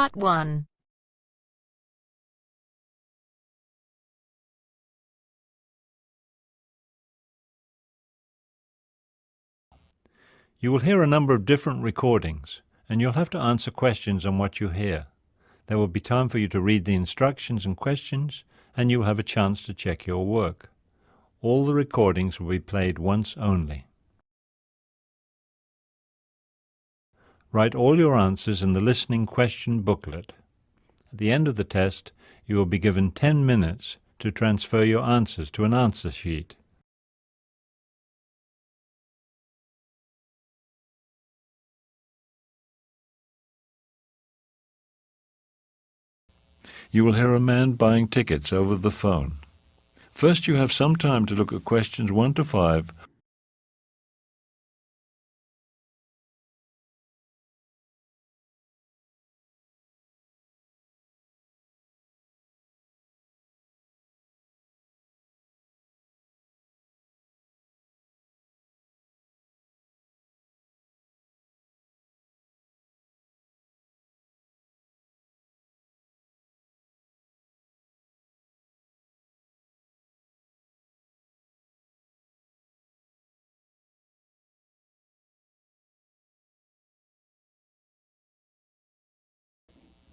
Part 1. You will hear a number of different recordings, and you'll have to answer questions on what you hear. There will be time for you to read the instructions and questions, and you will have a chance to check your work. All the recordings will be played once only. Write all your answers in the listening question booklet. At the end of the test, you will be given 10 minutes to transfer your answers to an answer sheet. You will hear a man buying tickets over the phone. First, you have some time to look at questions 1 to 5.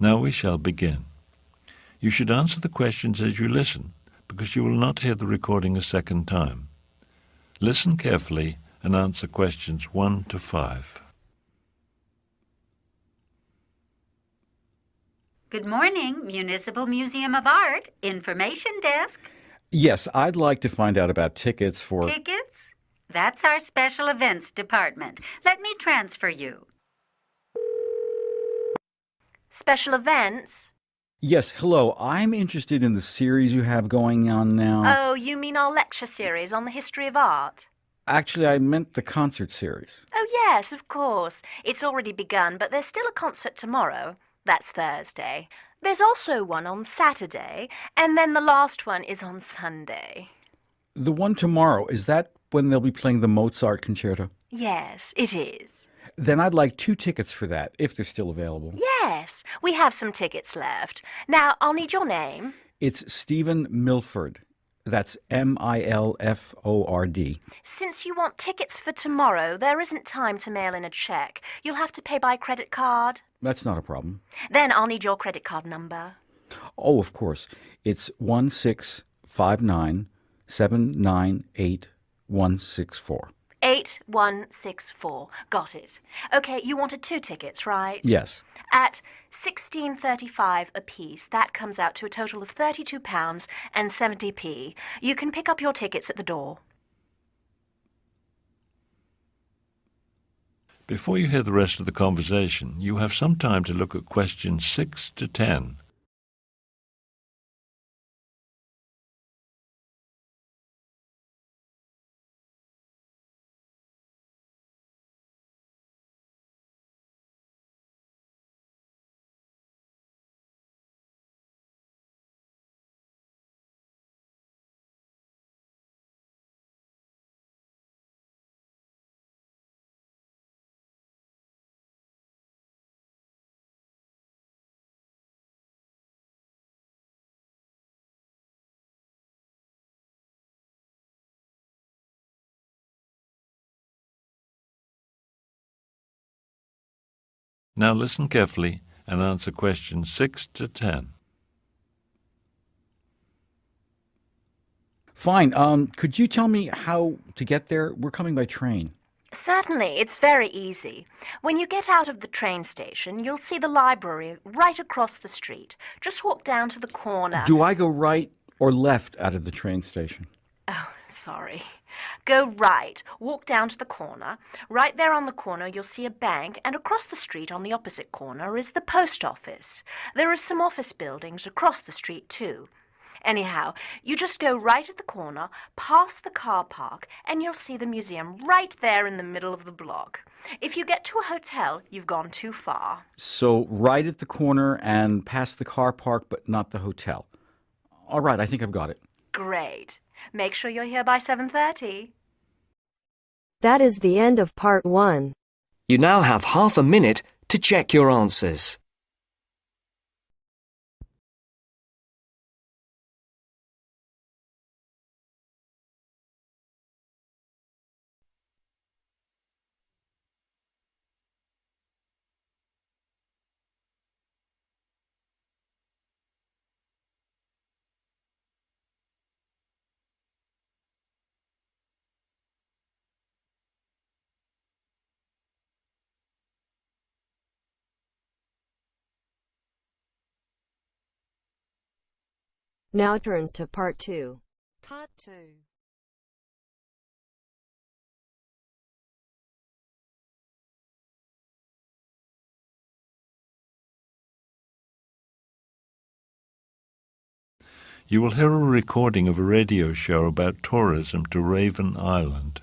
Now we shall begin. You should answer the questions as you listen, because you will not hear the recording a second time. Listen carefully and answer questions 1 to 5. Good morning, Municipal Museum of Art, Information Desk. Yes, I'd like to find out about tickets for... Tickets? That's our Special Events Department. Let me transfer you. Special events? Yes, hello. I'm interested in the series you have going on now. Oh, you mean our lecture series on the history of art? Actually, I meant the concert series. Oh, yes, of course. It's already begun, but there's still a concert tomorrow. That's Thursday. There's also one on Saturday, and then the last one is on Sunday. The one tomorrow, is that when they'll be playing the Mozart concerto? Yes, it is. Then I'd like 2 tickets for that, if they're still available. Yes, we have some tickets left. Now, I'll need your name. It's Stephen Milford. That's Milford. Since you want tickets for tomorrow, there isn't time to mail in a check. You'll have to pay by credit card. That's not a problem. Then I'll need your credit card number. Oh, of course. It's 1659798 8164. Got it. Okay, you wanted 2 tickets, right? Yes. At £16.35 apiece, that comes out to a total of £32 and 70p. You can pick up your tickets at the door. Before you hear the rest of the conversation, you have some time to look at questions 6 to 10. Now listen carefully and answer questions 6 to 10. Fine. Could you tell me how to get there? We're coming by train. Certainly, it's very easy. When you get out of the train station, you'll see the library right across the street. Just walk down to the corner. Do I go right or left out of the train station? Oh, sorry. Go right, walk down to the corner. Right there on the corner you'll see a bank, and across the street on the opposite corner is the post office. There are some office buildings across the street too. Anyhow, you just go right at the corner, past the car park, and you'll see the museum right there in the middle of the block. If you get to a hotel, you've gone too far. So right at the corner and past the car park, but not the hotel. All right, I think I've got it. Great. Make sure you're here by 7:30. That is the end of Part 1. You now have half a minute to check your answers. Now turns to Part 2. Part 2. You will hear a recording of a radio show about tourism to Raven Island.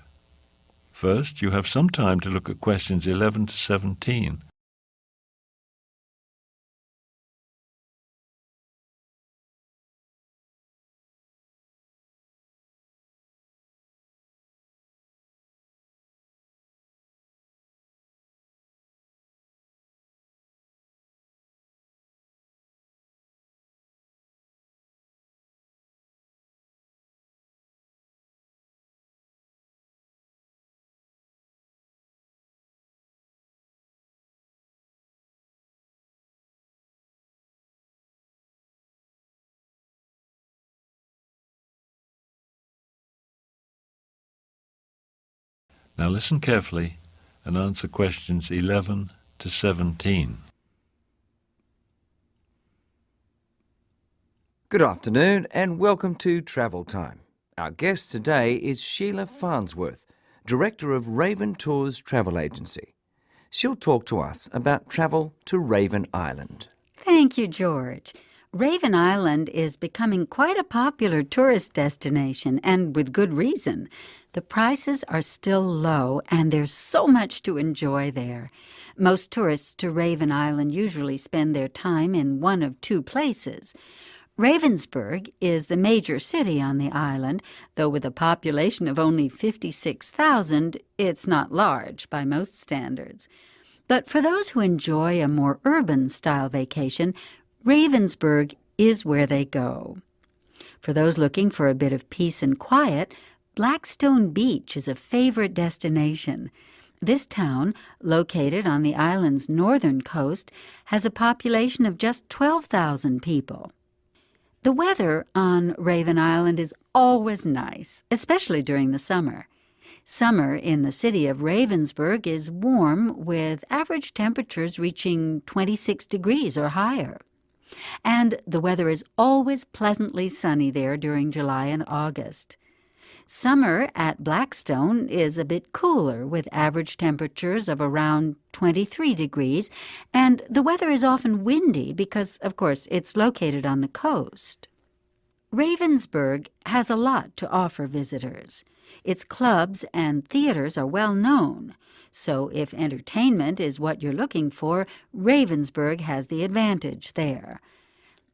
First, you have some time to look at questions 11 to 17. Now listen carefully and answer questions 11 to 17. Good afternoon and welcome to Travel Time. Our guest today is Sheila Farnsworth, Director of Raven Tours Travel Agency. She'll talk to us about travel to Raven Island. Thank you, George. Raven Island is becoming quite a popular tourist destination, and with good reason. The prices are still low, and there's so much to enjoy there. Most tourists to Raven Island usually spend their time in one of two places. Ravensburg is the major city on the island, though with a population of only 56,000, it's not large by most standards. But for those who enjoy a more urban-style vacation, Ravensburg is where they go. For those looking for a bit of peace and quiet, Blackstone Beach is a favorite destination. This town, located on the island's northern coast, has a population of just 12,000 people. The weather on Raven Island is always nice, especially during the summer. Summer in the city of Ravensburg is warm, with average temperatures reaching 26 degrees or higher. And the weather is always pleasantly sunny there during July and August. Summer at Blackstone is a bit cooler, with average temperatures of around 23 degrees, and the weather is often windy because, of course, it's located on the coast. Ravensburg has a lot to offer visitors. Its clubs and theaters are well known, so if entertainment is what you're looking for, Ravensburg has the advantage there.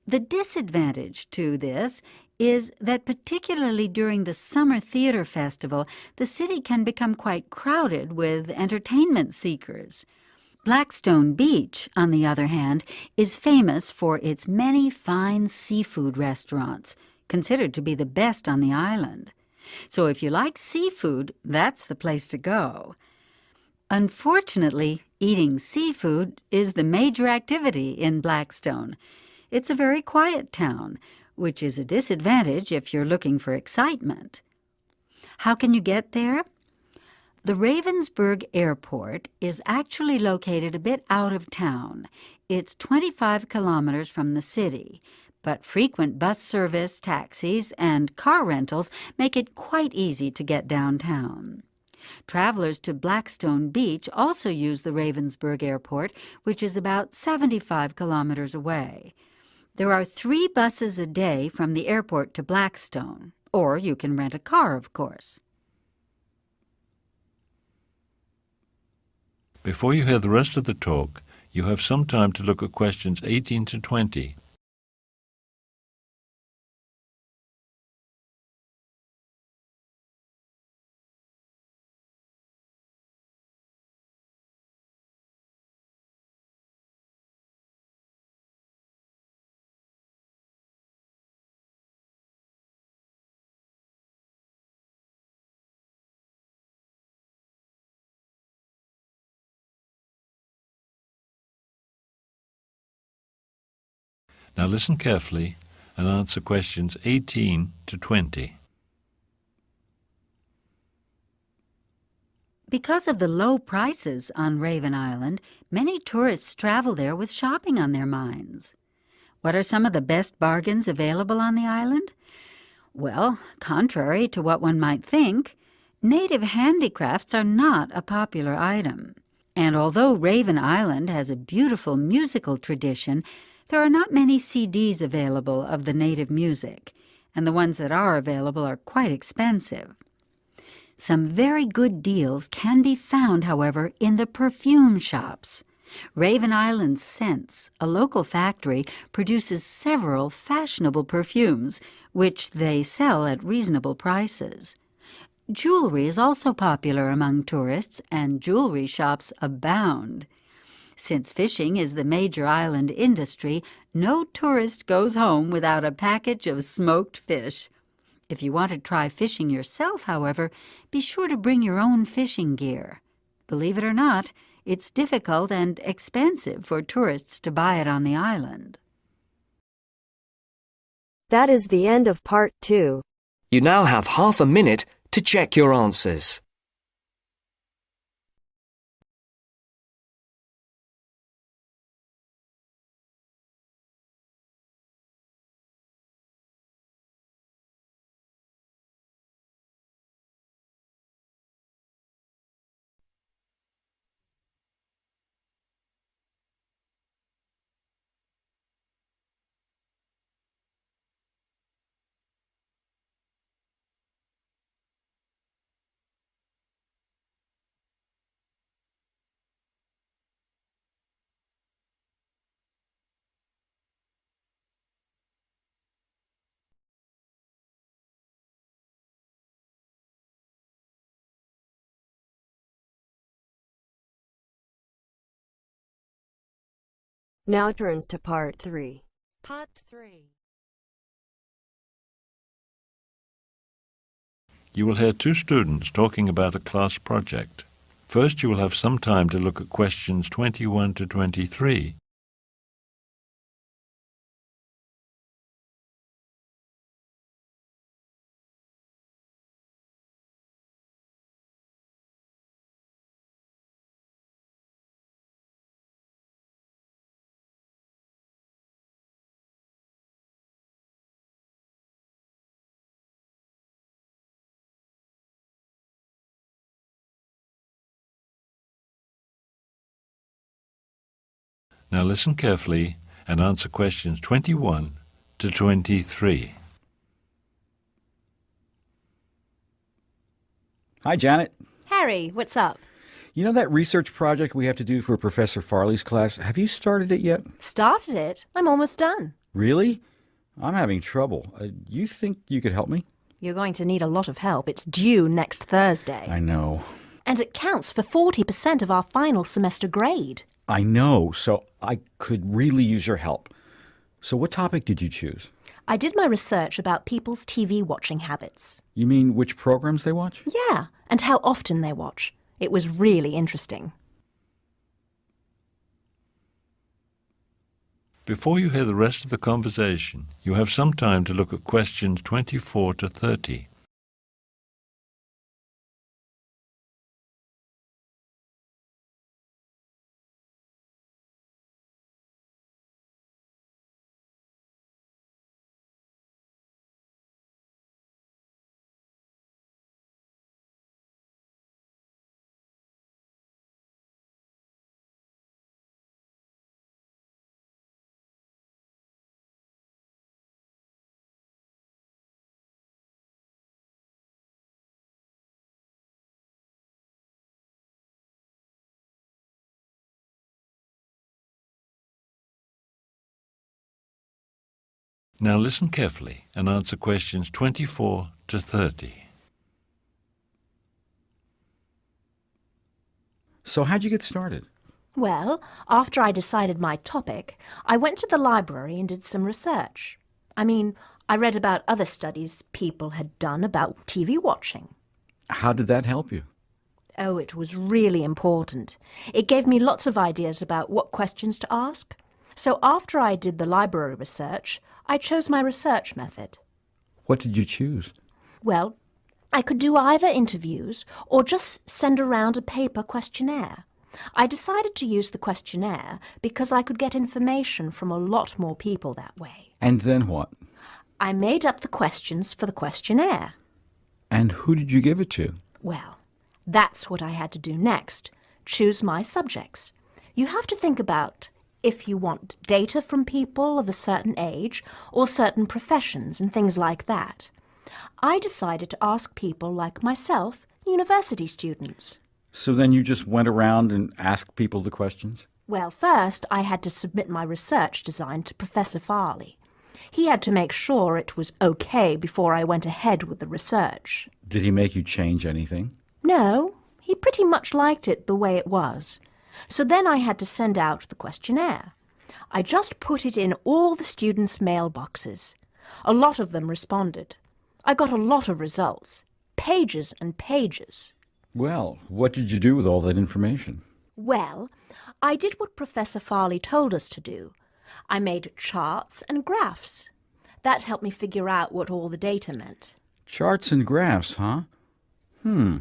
The disadvantage to this is that particularly during the Summer Theater Festival, the city can become quite crowded with entertainment seekers. Blackstone Beach, on the other hand, is famous for its many fine seafood restaurants, considered to be the best on the island. So if you like seafood, that's the place to go. Unfortunately, eating seafood is the major activity in Blackstone. It's a very quiet town, which is a disadvantage if you're looking for excitement. How can you get there? The Ravensburg Airport is actually located a bit out of town. It's 25 kilometers from the city, but frequent bus service, taxis, and car rentals make it quite easy to get downtown. Travelers to Blackstone Beach also use the Ravensburg Airport, which is about 75 kilometers away. There are 3 buses a day from the airport to Blackstone, or you can rent a car, of course. Before you hear the rest of the talk, you have some time to look at questions 18 to 20. Now listen carefully and answer questions 18 to 20. Because of the low prices on Raven Island, many tourists travel there with shopping on their minds. What are some of the best bargains available on the island? Well, contrary to what one might think, native handicrafts are not a popular item. And although Raven Island has a beautiful musical tradition, there are not many CDs available of the native music, and the ones that are available are quite expensive. Some very good deals can be found, however, in the perfume shops. Raven Island Scents, a local factory, produces several fashionable perfumes, which they sell at reasonable prices. Jewelry is also popular among tourists, and jewelry shops abound. Since fishing is the major island industry, no tourist goes home without a package of smoked fish. If you want to try fishing yourself, however, be sure to bring your own fishing gear. Believe it or not, it's difficult and expensive for tourists to buy it on the island. That is the end of part 2. You now have half a minute to check your answers. Now turns to part 3. Part 3. You will hear two students talking about a class project. First, you will have some time to look at questions 21 to 23. Now listen carefully and answer questions 21 to 23. Hi, Janet. Harry, what's up? You know that research project we have to do for Professor Farley's class? Have you started it yet? Started it? I'm almost done. Really? I'm having trouble. You think you could help me? You're going to need a lot of help. It's due next Thursday. I know. And it counts for 40% of our final semester grade. I know, so I could really use your help. So what topic did you choose? I did my research about people's TV watching habits. You mean which programs they watch? Yeah, and how often they watch. It was really interesting. Before you hear the rest of the conversation, you have some time to look at questions 24 to 30. Now listen carefully and answer questions 24 to 30. So how'd you get started? Well, after I decided my topic, I went to the library and did some research. I read about other studies people had done about TV watching. How did that help you? Oh, it was really important. It gave me lots of ideas about what questions to ask. So after I did the library research, I chose my research method. What did you choose? Well, I could do either interviews or just send around a paper questionnaire. I decided to use the questionnaire because I could get information from a lot more people that way. And then what? I made up the questions for the questionnaire. And who did you give it to? Well, that's what I had to do next. Choose my subjects. You have to think about if you want data from people of a certain age or certain professions and things like that. I decided to ask people like myself, university students. So then you just went around and asked people the questions? Well, first I had to submit my research design to Professor Farley. He had to make sure it was okay before I went ahead with the research. Did he make you change anything? No, he pretty much liked it the way it was. So then I had to send out the questionnaire. I just put it in all the students' mailboxes. A lot of them responded. I got a lot of results. Pages and pages. Well, what did you do with all that information? Well, I did what Professor Farley told us to do. I made charts and graphs. That helped me figure out what all the data meant. Charts and graphs, huh? I'll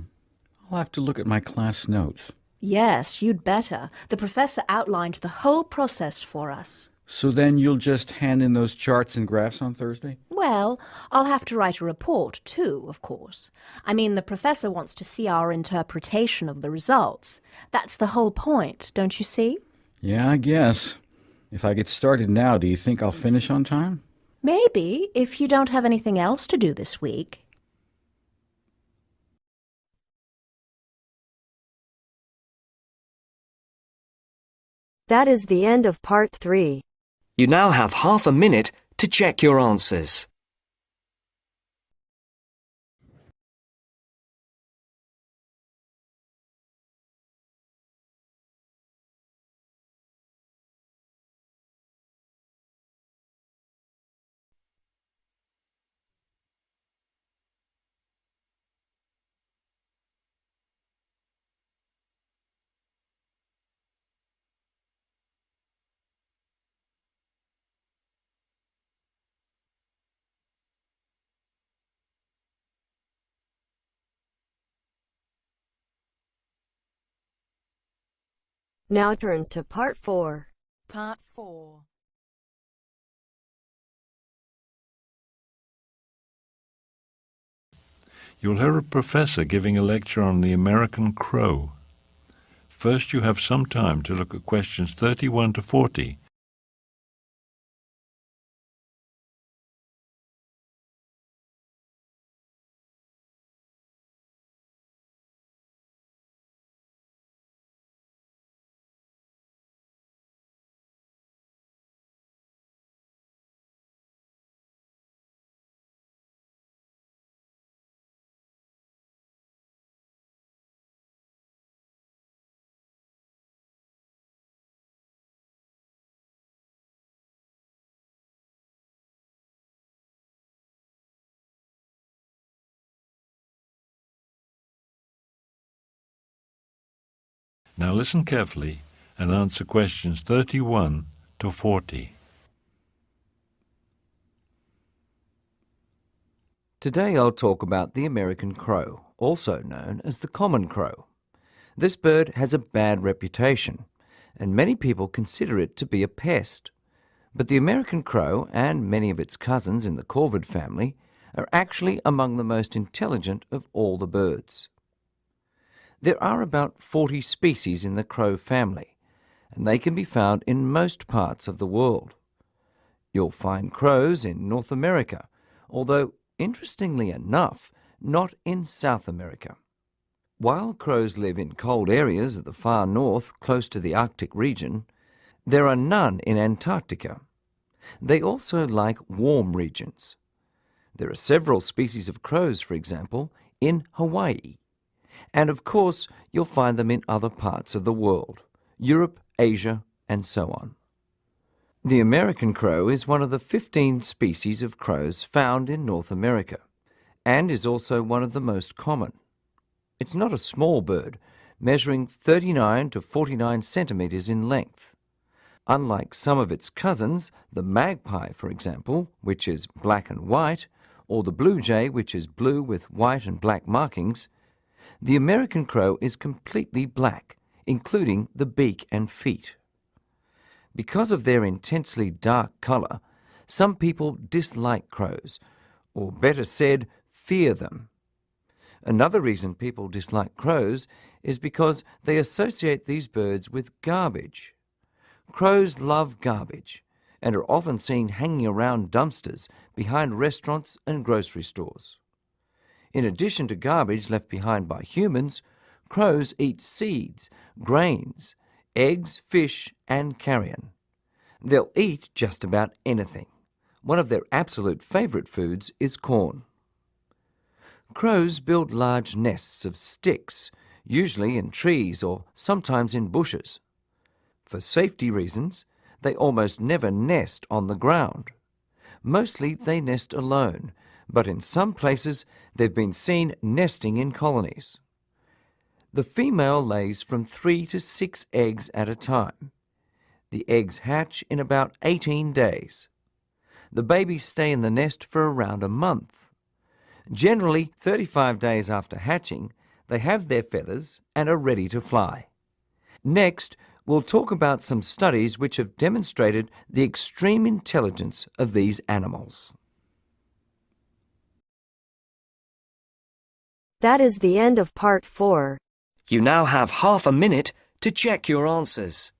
have to look at my class notes. Yes, you'd better. The professor outlined the whole process for us. So then you'll just hand in those charts and graphs on Thursday? Well, I'll have to write a report too, of course. I mean, the professor wants to see our interpretation of the results. That's the whole point, don't you see? Yeah, I guess. If I get started now, do you think I'll finish on time? Maybe, if you don't have anything else to do this week. That is the end of part 3. You now have half a minute to check your answers. Now turns to part 4. Part 4. You'll hear a professor giving a lecture on the American crow. First, you have some time to look at questions 31 to 40. Now listen carefully and answer questions 31 to 40. Today I'll talk about the American crow, also known as the common crow. This bird has a bad reputation, and many people consider it to be a pest. But the American crow and many of its cousins in the corvid family are actually among the most intelligent of all the birds. There are about 40 species in the crow family, and they can be found in most parts of the world. You'll find crows in North America, although, interestingly enough, not in South America. While crows live in cold areas of the far north close to the Arctic region, there are none in Antarctica. They also like warm regions. There are several species of crows, for example, in Hawaii. And of course, you'll find them in other parts of the world, Europe, Asia, and so on. The American crow is one of the 15 species of crows found in North America, and is also one of the most common. It's not a small bird, measuring 39 to 49 centimeters in length. Unlike some of its cousins, the magpie, for example, which is black and white, or the blue jay, which is blue with white and black markings, the American crow is completely black, including the beak and feet. Because of their intensely dark colour, some people dislike crows, or better said, fear them. Another reason people dislike crows is because they associate these birds with garbage. Crows love garbage and are often seen hanging around dumpsters behind restaurants and grocery stores. In addition to garbage left behind by humans, crows eat seeds, grains, eggs, fish, and carrion. They'll eat just about anything. One of their absolute favourite foods is corn. Crows build large nests of sticks, usually in trees or sometimes in bushes. For safety reasons, they almost never nest on the ground. Mostly they nest alone, but in some places they've been seen nesting in colonies. The female lays from 3 to 6 eggs at a time. The eggs hatch in about 18 days. The babies stay in the nest for around a month. Generally, 35 days after hatching, they have their feathers and are ready to fly. Next, we'll talk about some studies which have demonstrated the extreme intelligence of these animals. That is the end of part 4. You now have half a minute to check your answers.